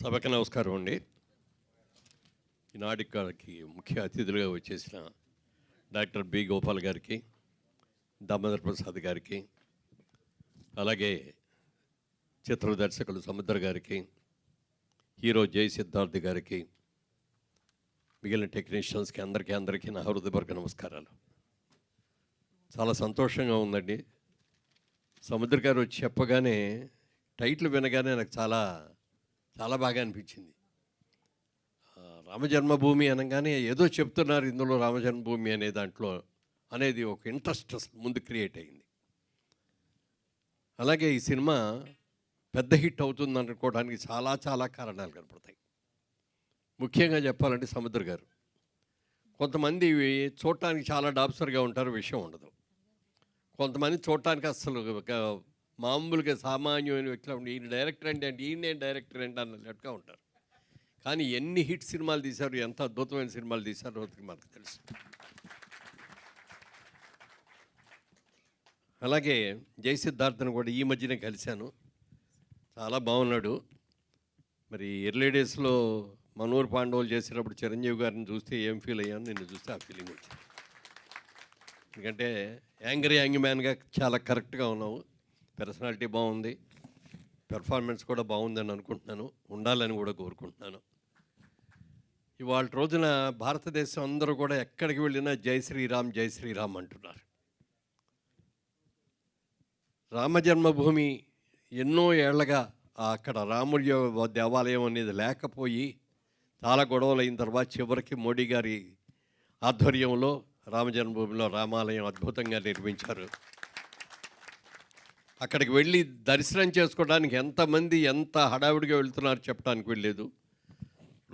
సభకి నమస్కారం అండి. ఈనాటికి ముఖ్య అతిథులుగా వచ్చేసిన డాక్టర్ బి గోపాల్ గారికి, దామోదర్ ప్రసాద్ గారికి, అలాగే చిత్ర దర్శకులు సముద్ర గారికి, హీరో జై సిద్ధార్థ్ గారికి, మిగిలిన టెక్నీషియన్స్కి అందరికీ నా హృదయపూర్వక నమస్కారాలు. చాలా సంతోషంగా ఉందండి. సముద్ర గారు వచ్చి చెప్పగానే టైటిల్ వినగానే నాకు చాలా చాలా బాగా అనిపించింది. రామజన్మభూమి అనగానే ఏదో చెప్తున్నారు ఇందులో రామజన్మభూమి అనే దాంట్లో అనేది ఒక ఇంట్రెస్ట్ ముందు క్రియేట్ అయింది. అలాగే ఈ సినిమా పెద్ద హిట్ అవుతుంది అనుకోవడానికి చాలా చాలా కారణాలు కనపడతాయి. ముఖ్యంగా చెప్పాలంటే సముద్ర గారు కొంతమంది చూడటానికి చాలా డాబ్సర్గా ఉంటారు, విషయం ఉండదు. కొంతమంది చూడటానికి అసలు మామూలుగా సామాన్యమైన వ్యక్తులు ఉండి ఈయన డైరెక్టర్ అంటే ఈయన డైరెక్టర్ అంటే అన్నట్టుగా ఉంటారు. కానీ ఎన్ని హిట్ సినిమాలు తీశారు, ఎంత అద్భుతమైన సినిమాలు తీశారో మనకు తెలుసు. అలాగే జై సిద్ధార్థను కూడా ఈ మధ్యనే కలిశాను, చాలా బాగున్నాడు. మరి ఎర్లీ డేస్లో మనూరు పాండవులు చేసేటప్పుడు చిరంజీవి గారిని చూస్తే ఏం ఫీల్ అయ్యాను, నిన్ను చూస్తే ఆ ఫీలింగ్ వచ్చింది. ఎందుకంటే యాంగ్ మ్యాన్గా చాలా కరెక్ట్గా ఉన్నావు, పర్సనాలిటీ బాగుంది, పెర్ఫార్మెన్స్ కూడా బాగుందని అనుకుంటున్నాను, ఉండాలని కూడా కోరుకుంటున్నాను. ఇవాళ రోజున భారతదేశం అందరూ కూడా ఎక్కడికి వెళ్ళినా జై శ్రీరామ్ జై శ్రీరామ్ అంటున్నారు. రామజన్మభూమి ఎన్నో ఏళ్లగా అక్కడ రాముడి దేవాలయం అనేది లేకపోయి చాలా గొడవలు అయిన తర్వాత చివరికి మోడీ గారి ఆధ్వర్యంలో రామజన్మభూమిలో రామాలయం అద్భుతంగా నిర్మించారు. అక్కడికి వెళ్ళి దర్శనం చేసుకోవడానికి ఎంతమంది ఎంత హడావిడిగా వెళ్తున్నారు చెప్పడానికి వెళ్ళలేదు.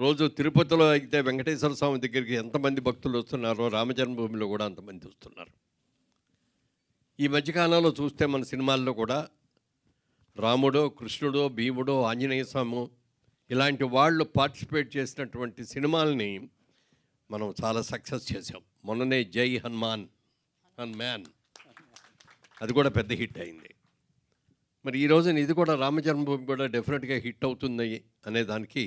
రోజు తిరుపతిలో అయితే వెంకటేశ్వర స్వామి దగ్గరికి ఎంతమంది భక్తులు వస్తున్నారో రామజన్మభూమిలో కూడా అంతమంది వస్తున్నారు. ఈ మధ్యకాలంలో చూస్తే మన సినిమాల్లో కూడా రాముడో, కృష్ణుడో, భీముడో, ఆంజనేయ స్వామి ఇలాంటి వాళ్ళు పార్టిసిపేట్ చేసినటువంటి సినిమాలని మనం చాలా సక్సెస్ చేసాం. మొన్ననే జై హనుమాన్ అది కూడా పెద్ద హిట్ అయింది. మరి ఈ రోజున ఇది కూడా రామజన్మభూమి కూడా డెఫినెట్గా హిట్ అవుతుంది అనే దానికి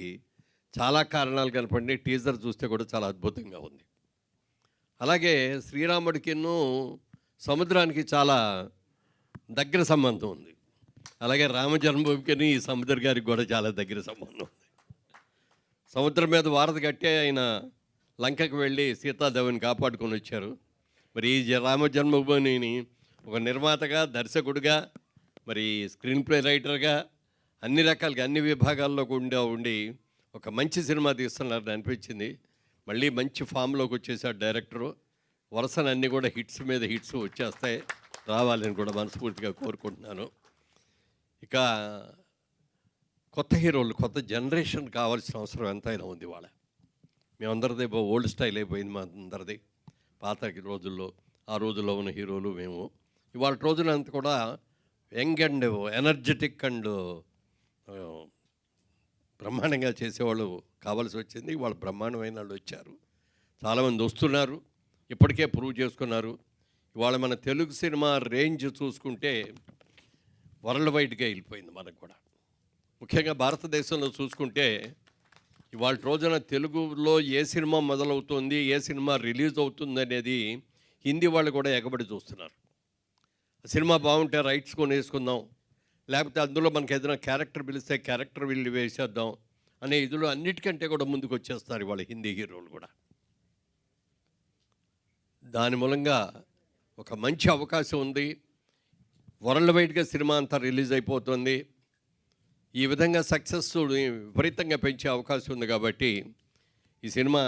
చాలా కారణాలు కనపడి టీజర్ చూస్తే కూడా చాలా అద్భుతంగా ఉంది. అలాగే శ్రీరాముడికిను సముద్రానికి చాలా దగ్గర సంబంధం ఉంది. అలాగే రామజన్మభూమికి ఈ సముద్ర గారికి కూడా చాలా దగ్గర సంబంధం ఉంది. సముద్రం మీద వారధి కట్టే ఆయన లంకకు వెళ్ళి సీతాదేవిని కాపాడుకొని వచ్చారు. మరి ఈ రామజన్మభూమిని ఒక నిర్మాతగా, దర్శకుడిగా, మరి స్క్రీన్ ప్లే రైటర్గా అన్ని రకాలుగా అన్ని విభాగాల్లో ఉండి ఒక మంచి సినిమా తీస్తున్నారని అనిపించింది. మళ్ళీ మంచి ఫామ్లోకి వచ్చేసాడు డైరెక్టరు. వరుసనన్నీ కూడా హిట్స్ మీద హిట్స్ వచ్చేస్తాయి, రావాలని కూడా మనస్ఫూర్తిగా కోరుకుంటున్నాను. ఇక కొత్త హీరోలు, కొత్త జనరేషన్ కావాల్సిన అవసరం ఎంతైనా ఉంది. వాళ్ళ మేమందరిది ఓల్డ్ స్టైల్ అయిపోయింది మా అందరిది. పాత రోజుల్లో ఆ రోజుల్లో ఉన్న హీరోలు మేము ఇవాళ రోజున అంతా కూడా యంగ్ అండ్ ఎనర్జెటిక్ అండ్ బ్రహ్మాండంగా చేసేవాళ్ళు కావాల్సి వచ్చింది. వాళ్ళు బ్రహ్మాండమైన వాళ్ళు వచ్చారు, చాలామంది వస్తున్నారు, ఇప్పటికే ప్రూవ్ చేసుకున్నారు. ఇవాళ మన తెలుగు సినిమా రేంజ్ చూసుకుంటే వరల్డ్ వైడ్గా వెళ్ళిపోయింది. మనకు కూడా ముఖ్యంగా భారతదేశంలో చూసుకుంటే ఇవాళ రోజున తెలుగులో ఏ సినిమా మొదలవుతుంది, ఏ సినిమా రిలీజ్ అవుతుంది అనేది హిందీ వాళ్ళు కూడా ఎగబడి చూస్తున్నారు. సినిమా బాగుంటే రైట్స్ కొనేసుకుందాం, లేకపోతే అందులో మనకి ఏదైనా క్యారెక్టర్ పిలిస్తే క్యారెక్టర్ వీళ్ళు వేసేద్దాం అనే ఇదిలో అన్నిటికంటే కూడా ముందుకు వచ్చేస్తారు ఇవాళ హిందీ హీరోలు కూడా. దాని మూలంగా ఒక మంచి అవకాశం ఉంది. వరల్డ్ వైడ్గా సినిమా అంతా రిలీజ్ అయిపోతుంది. ఈ విధంగా సక్సెస్ విపరీతంగా పెంచే అవకాశం ఉంది. కాబట్టి ఈ సినిమా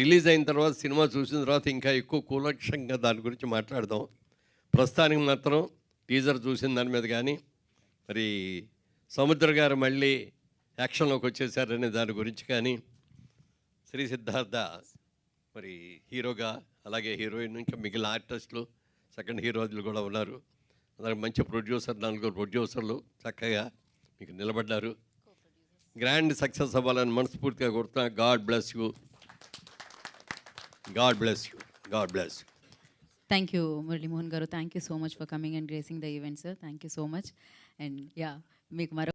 రిలీజ్ అయిన తర్వాత, సినిమా చూసిన తర్వాత ఇంకా ఎక్కువ కూలక్షంగా దాని గురించి మాట్లాడదాం. ప్రస్తుతానికి మాత్రం టీజర్ చూసిన దాని మీద కానీ, మరి సముద్ర గారు మళ్ళీ యాక్షన్లోకి వచ్చేసారనే దాని గురించి కానీ, శ్రీ సిద్ధార్థ మరి హీరోగా, అలాగే హీరోయిన్, ఇంకా మిగిలిన ఆర్టిస్టులు, సెకండ్ హీరోలు కూడా ఉన్నారు. అలాగే మంచి ప్రొడ్యూసర్, 4 ప్రొడ్యూసర్లు చక్కగా మీకు నిలబడ్డారు. గ్రాండ్ సక్సెస్ అవ్వాలని మనస్ఫూర్తిగా కోరుతున్నా. God bless you, God bless you, God bless you. Thank you, Murali Mohan Garu. Thank you so much for coming and gracing the event, sir. Thank you so much. And yeah, మీకు